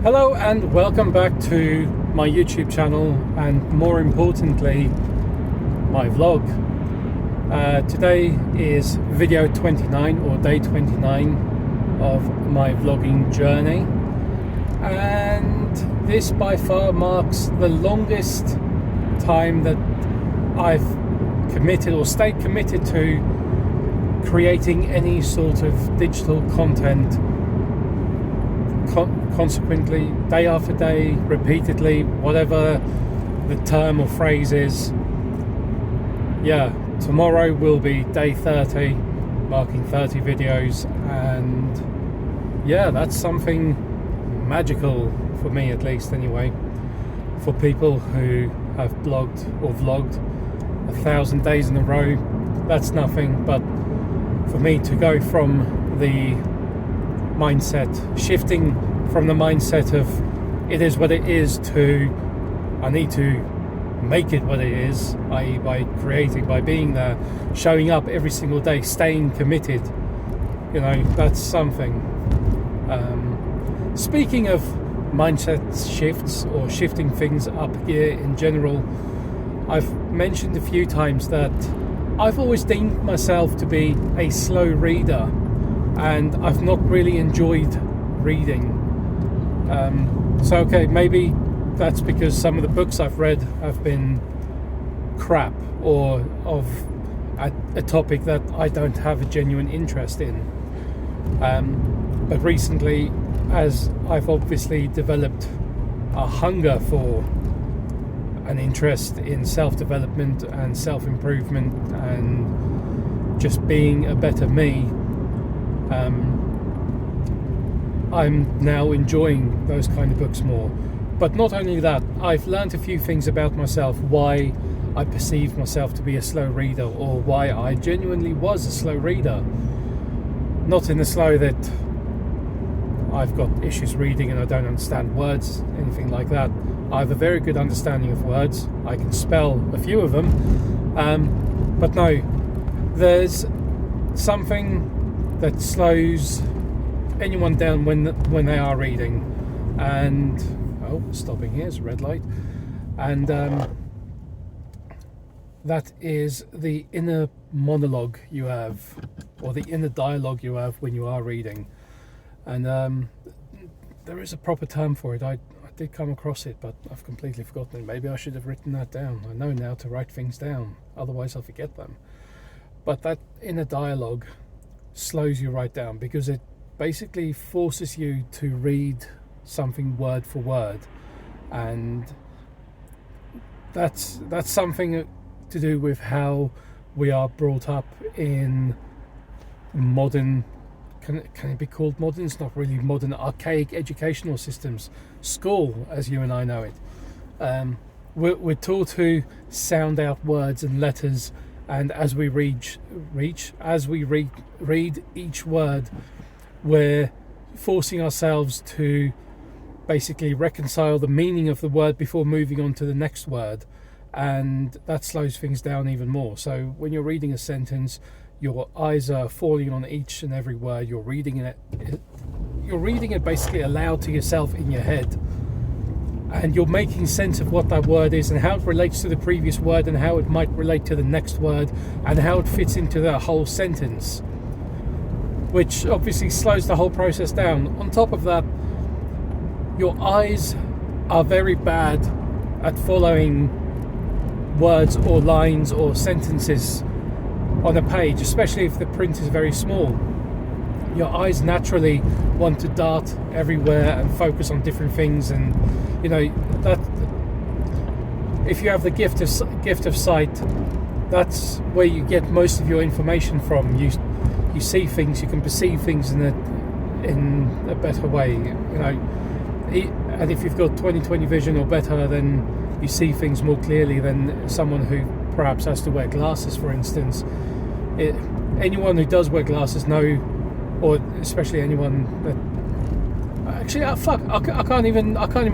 Hello and welcome back to my YouTube channel, and more importantly my vlog. Today is video 29 or day 29 of my vlogging journey, and this by far marks the longest time that I've committed or stayed committed to creating any sort of digital content. Consequently, day after day, repeatedly, whatever the term or phrase is. Yeah, tomorrow will be day 30, marking 30 videos, and yeah, that's something magical for me, at least anyway. For people who have blogged or vlogged 1,000 days in a row, that's nothing, but for me to go from the mindset, shifting from the mindset of it is what it is to I need to make it what it is, i.e. by creating, by being there, showing up every single day, staying committed, you know, that's something. Speaking of mindset shifts or shifting things up here in general, I've mentioned a few times that I've always deemed myself to be a slow reader, and I've not really enjoyed reading. So okay, maybe that's because some of the books I've read have been crap, or of a topic that I don't have a genuine interest in. But recently, as I've obviously developed a hunger for an interest in self-development and self-improvement and just being a better me, I'm now enjoying those kind of books more. But not only that, I've learned a few things about myself, why I perceived myself to be a slow reader, or why I genuinely was a slow reader. Not in the slow that I've got issues reading and I don't understand words, anything like that. I have a very good understanding of words. I can spell a few of them. But no, there's something that slows anyone down when they are reading. And stopping here is a red light. And that is the inner monologue you have, or the inner dialogue you have when you are reading. And there is a proper term for it. I did come across it, but I've completely forgotten it. Maybe I should have written that down. I know now to write things down, otherwise I'll forget them. But that inner dialogue slows you right down, because it basically forces you to read something word for word, and that's something to do with how we are brought up in modern, can it be called modern? It's not really modern, archaic educational systems. School, as you and I know it. We're taught to sound out words and letters, and as we read each word, we're forcing ourselves to basically reconcile the meaning of the word before moving on to the next word, and that slows things down even more. So when you're reading a sentence, your eyes are falling on each and every word. You're reading it basically aloud to yourself in your head, and you're making sense of what that word is and how it relates to the previous word and how it might relate to the next word and how it fits into the whole sentence, which obviously slows the whole process down. On top of that, your eyes are very bad at following words or lines or sentences on a page, especially if the print is very small. Your eyes naturally want to dart everywhere and focus on different things, and you know that if you have the gift of sight, that's where you get most of your information from. You see things, you can perceive things in a better way, you know. And if you've got 20/20 vision or better, then you see things more clearly than someone who perhaps has to wear glasses, for instance. Anyone who does wear glasses know, or especially anyone that actually I can't even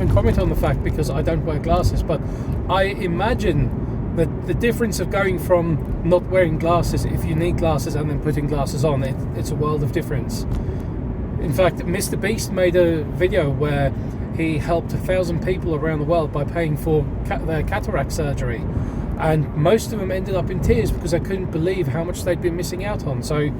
comment on the fact, because I don't wear glasses, but I imagine that the difference of going from not wearing glasses, if you need glasses, and then putting glasses on, it's a world of difference. In fact, Mr. Beast made a video where he helped 1,000 people around the world by paying for their cataract surgery, and most of them ended up in tears because they couldn't believe how much they'd been missing out on. So,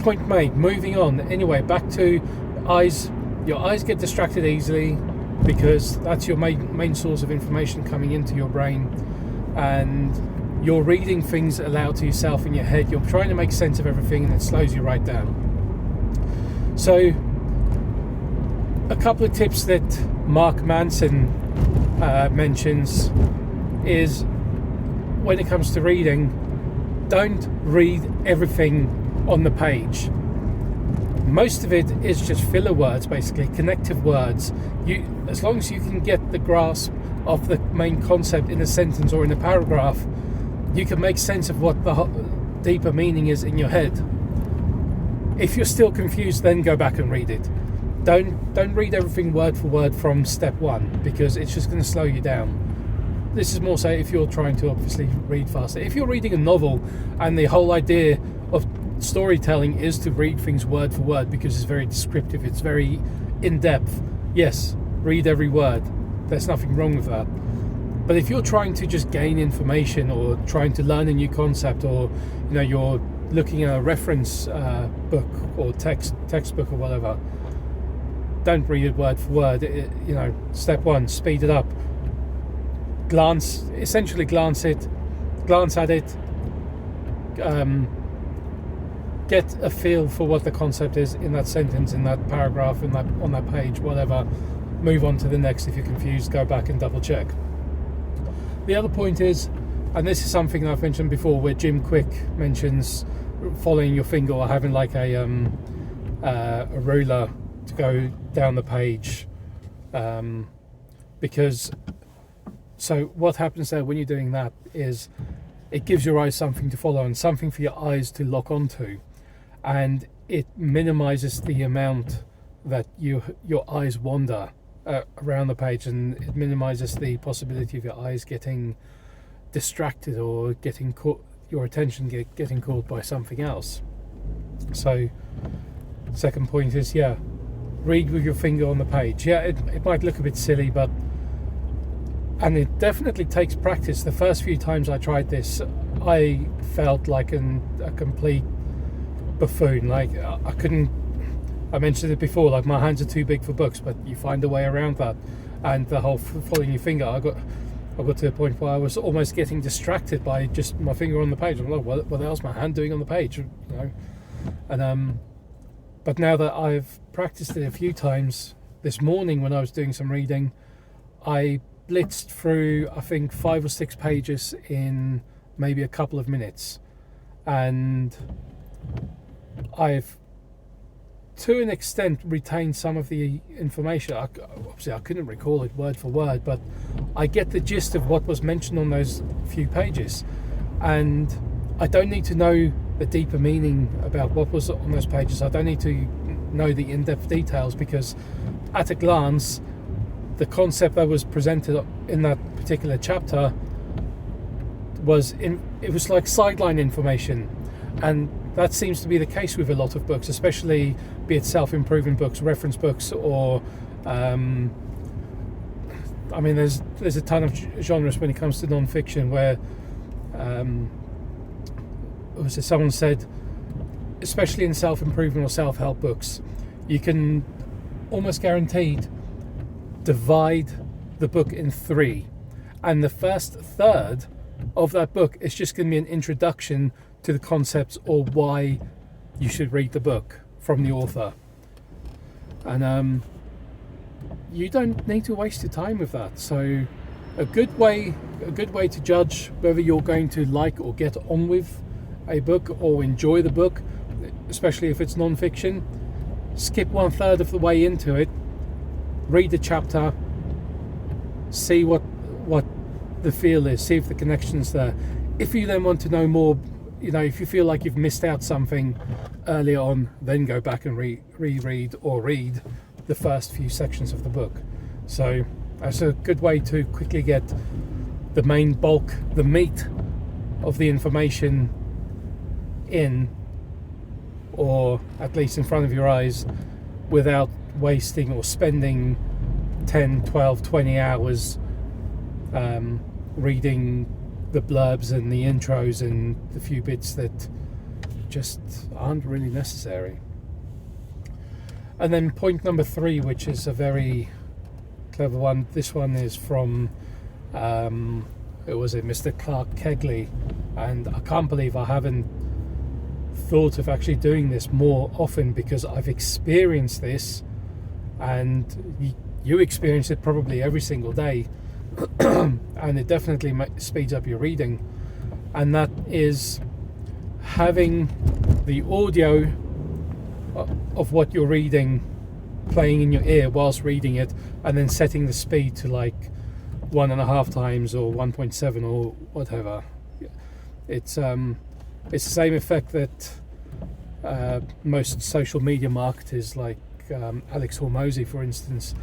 point made. Moving on. Anyway, back to eyes. Your eyes get distracted easily because that's your main source of information coming into your brain, and you're reading things aloud to yourself in your head. You're trying to make sense of everything, and it slows you right down. So, a couple of tips that Mark Manson mentions is, when it comes to reading, don't read everything on the page. Most of it is just filler words, basically connective words. As long as you can get the grasp of the main concept in a sentence or in a paragraph, you can make sense of what the deeper meaning is in your head. If you're still confused, then go back and read it. Don't read everything word for word from step one, because it's just going to slow you down. This is more so if you're trying to obviously read faster. If you're reading a novel and the whole idea of storytelling is to read things word for word because it's very descriptive, it's very in-depth, yes, read every word. There's nothing wrong with that. But if you're trying to just gain information or trying to learn a new concept, or you're looking at a reference book or textbook or whatever, don't read it word for word. Step one, speed it up. Glance at it. Get a feel for what the concept is in that sentence, in that paragraph, on that page, whatever. Move on to the next. If you're confused, go back and double check. The other point is, and this is something I've mentioned before, where Jim Quick mentions following your finger or having like a ruler to go down the page, because so what happens there when you're doing that is it gives your eyes something to follow and something for your eyes to lock onto, and it minimizes the amount that your eyes wander around the page, and it minimizes the possibility of your eyes getting distracted or getting caught, your attention getting caught by something else. So second point is, read with your finger on the page. It might look a bit silly, and it definitely takes practice. The first few times I tried this, I felt like a complete buffoon. Like I mentioned it before, like my hands are too big for books, but you find a way around that. And the whole following your finger, I got to the point where I was almost getting distracted by just my finger on the page. I'm like, what else is my hand doing on the page? And but now that I've practiced it a few times, this morning when I was doing some reading, I blitzed through, I think, 5 or 6 pages in maybe a couple of minutes, and I've to an extent retained some of the information. Obviously I couldn't recall it word for word, but I get the gist of what was mentioned on those few pages, and I don't need to know the deeper meaning about what was on those pages. I don't need to know the in-depth details, because at a glance the concept that was presented in that particular chapter was like sideline information, and that seems to be the case with a lot of books, especially be it self-improvement books, reference books, or there's a ton of genres when it comes to non-fiction where someone said, especially in self-improvement or self-help books, you can almost guaranteed divide the book in 3, and the first third of that book is just going to be an introduction to the concepts or why you should read the book from the author. And you don't need to waste your time with that. So a good way to judge whether you're going to like or get on with a book or enjoy the book, especially if it's non-fiction, skip 1/3 of the way into it, read the chapter, see what the feel is, see if the connection's there. If you then want to know more, if you feel like you've missed out something earlier on, then go back and reread or read the first few sections of the book. So that's a good way to quickly get the main bulk, the meat of the information in, or at least in front of your eyes, without wasting or spending 10, 12, 20 hours reading the blurbs and the intros and the few bits that just aren't really necessary. And then point number 3, which is a very clever one. This one is from it was Mr. Clark Kegley, and I can't believe I haven't thought of actually doing this more often, because I've experienced this, and you experience it probably every single day, and it definitely speeds up your reading. And that is having the audio of what you're reading playing in your ear whilst reading it, and then setting the speed to like 1.5 times or 1.7 or whatever. It's the same effect that most social media marketers, like Alex Hormozy, for instance,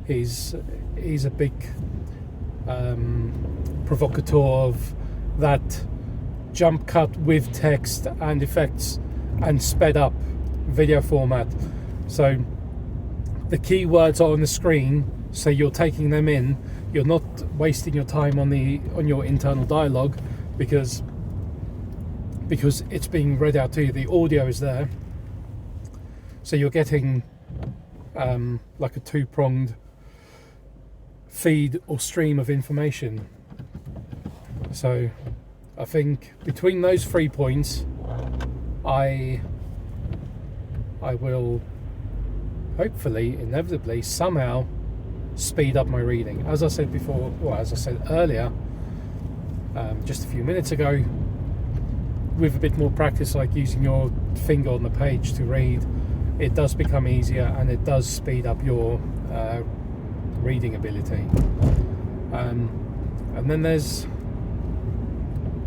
he's a big provocateur of that jump cut with text and effects and sped up video format. So the keywords are on the screen, so you're taking them in. You're not wasting your time on your internal dialogue because it's being read out to you. The audio is there, so you're getting like a 2-pronged feed or stream of information. So I think between those 3 points, I will hopefully, inevitably, somehow speed up my reading. As I said before, or as I said earlier, just a few minutes ago, with a bit more practice, like using your finger on the page to read, it does become easier, and it does speed up your reading ability. And then there's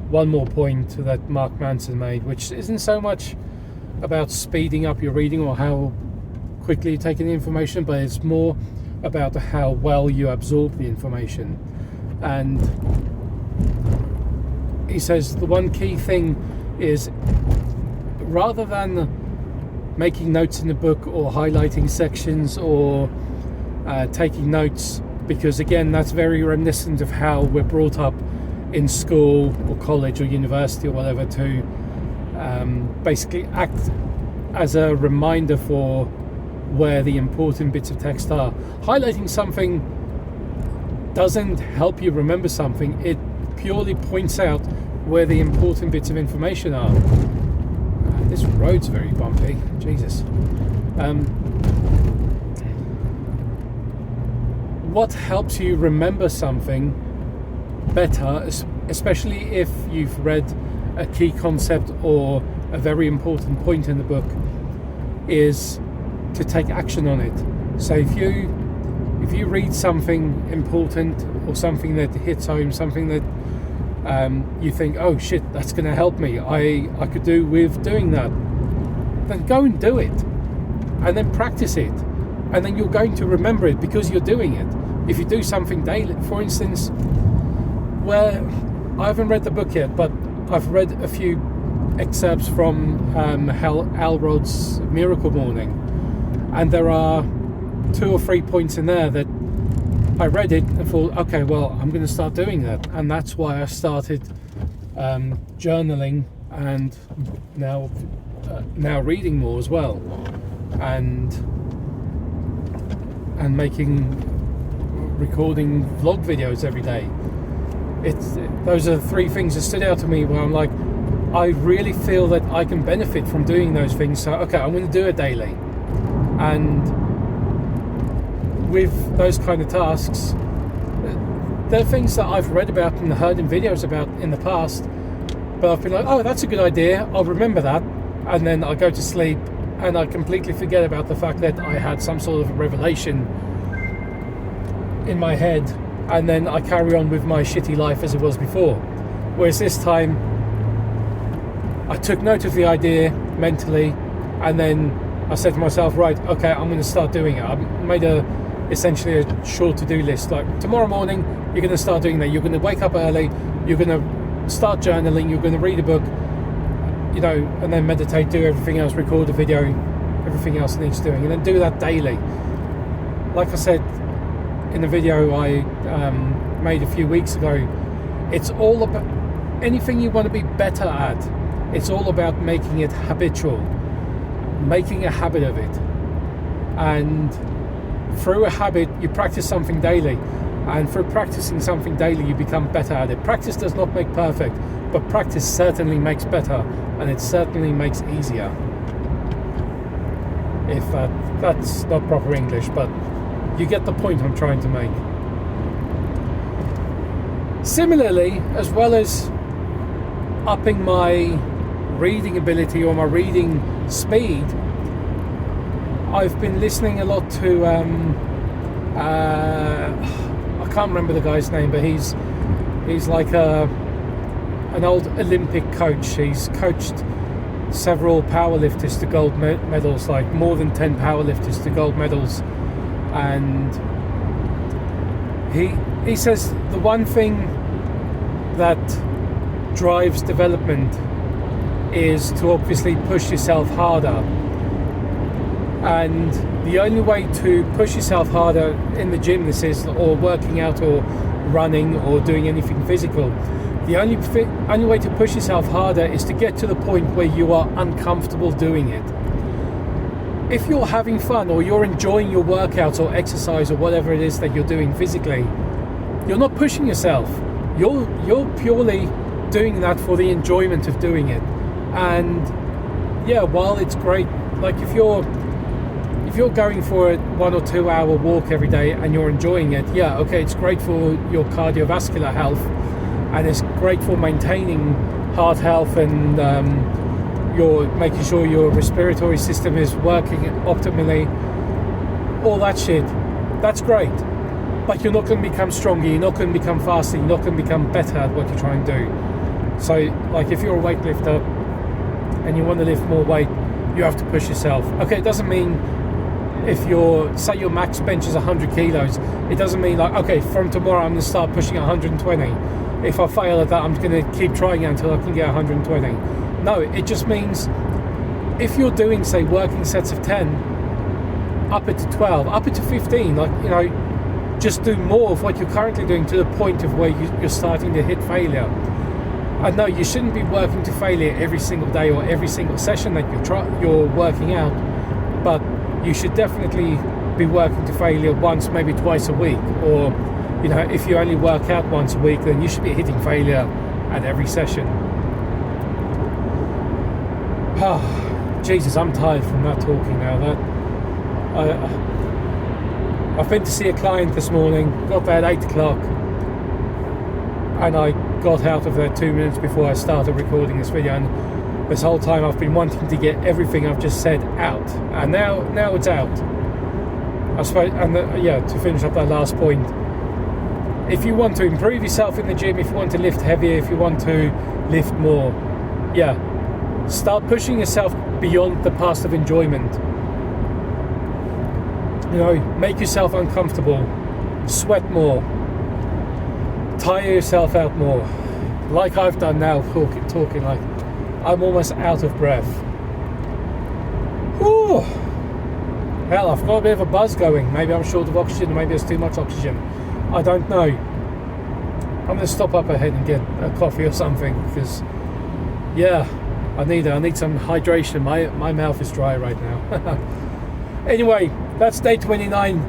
one more point that Mark Manson made, which isn't so much about speeding up your reading or how quickly you take in the information, but it's more about how well you absorb the information. And he says the one key thing is, rather than making notes in the book or highlighting sections or taking notes, because again that's very reminiscent of how we're brought up in school or college or university or whatever, to basically act as a reminder for where the important bits of text are. Highlighting something doesn't help you remember something, it purely points out where the important bits of information are. This road's very bumpy, Jesus. What helps you remember something better, especially if you've read a key concept or a very important point in the book, is to take action on it. So if you read something important or something that hits home, something that you think, oh shit, that's going to help me, I could do with doing that, then go and do it, and then practice it, and then you're going to remember it because you're doing it. If you do something daily, for instance, where I haven't read the book yet, but I've read a few excerpts from Hal Elrod's Miracle Morning, and there are 2 or 3 points in there that I read it and thought, okay, well, I'm going to start doing that. And that's why I started journaling, and now reading more as well, and recording vlog videos every day. Those are 3 things that stood out to me where I'm like, I really feel that I can benefit from doing those things. So okay, I'm going to do it daily. And with those kind of tasks, they're things that I've read about and heard in videos about in the past, but I've been like, oh, that's a good idea, I'll remember that, and then I go to sleep and I completely forget about the fact that I had some sort of revelation in my head, and then I carry on with my shitty life as it was before. Whereas this time I took note of the idea mentally, and then I said to myself, right, okay, I'm going to start doing it. I made essentially a short to-do list, like tomorrow morning you're going to start doing that, you're going to wake up early, you're going to start journaling, you're going to read a book, and then meditate, do everything else, record a video, everything else it needs doing, and then do that daily. Like I said, in a video I made a few weeks ago, it's all about anything you want to be better at. It's all about making it habitual, making a habit of it. And through a habit, you practice something daily. And through practicing something daily, you become better at it. Practice does not make perfect, but practice certainly makes better, and it certainly makes easier. If that's not proper English, but you get the point I'm trying to make. Similarly, as well as upping my reading ability or my reading speed, I've been listening a lot to I can't remember the guy's name, but he's like an old Olympic coach. He's coached several powerlifters to gold medals, like more than 10 powerlifters to gold medals. And he says the one thing that drives development is to obviously push yourself harder. And the only way to push yourself harder in the gym, this is, or working out or running or doing anything physical, the only way to push yourself harder is to get to the point where you are uncomfortable doing it. If you're having fun or you're enjoying your workouts or exercise or whatever it is that you're doing physically, you're not pushing yourself. You're purely doing that for the enjoyment of doing it. And yeah, while it's great, like if you're going for a 1 or 2 hour walk every day and you're enjoying it, yeah, okay, it's great for your cardiovascular health, and it's great for maintaining heart health, and you're making sure your respiratory system is working optimally, all that shit. That's great, but you're not going to become stronger, you're not going to become faster, you're not going to become better at what you're trying to do. So like if you're a weightlifter and you want to lift more weight, you have to push yourself. Okay, it doesn't mean if say your max bench is 100 kilos, it doesn't mean like, okay, from tomorrow I'm going to start pushing 120. If I fail at that, I'm going to keep trying it until I can get 120. No, it just means if you're doing, say, working sets of 10, up it to 12, up it to 15, like, you know, just do more of what you're currently doing to the point of where you're starting to hit failure. And no, you shouldn't be working to failure every single day or every single session that you're working out, but you should definitely be working to failure once, maybe twice a week. Or, you know, if you only work out once a week, then you should be hitting failure at every session. Jesus, I'm tired from that talking now. I've been to see a client this morning, got there at 8 o'clock, and I got out of there 2 minutes before I started recording this video, and this whole time I've been wanting to get everything I've just said out, and now it's out. I suppose, and to finish up that last point, if you want to improve yourself in the gym, if you want to lift heavier, if you want to lift more, start pushing yourself beyond the past of enjoyment. You know, make yourself uncomfortable, sweat more, tire yourself out more, like I've done now, talking like I'm almost out of breath. Whew. Hell, I've got a bit of a buzz going. Maybe I'm short of oxygen, maybe there's too much oxygen. I don't know. I'm going to stop up ahead and get a coffee or something, because I need some hydration. My mouth is dry right now. Anyway, that's day 29,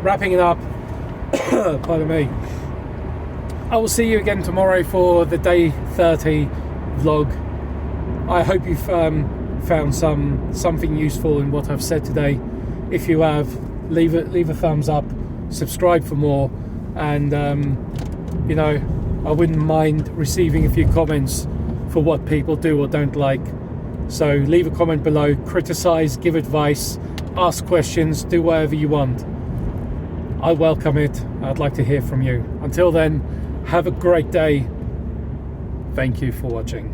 wrapping it up. Pardon me. I will see you again tomorrow for the day 30 vlog. I hope you've found something useful in what I've said today. If you have, leave a thumbs up, subscribe for more, and you know, I wouldn't mind receiving a few comments for what people do or don't like. So leave a comment below, criticize, give advice, ask questions, do whatever you want. I welcome it. I'd like to hear from you. Until then, have a great day. Thank you for watching.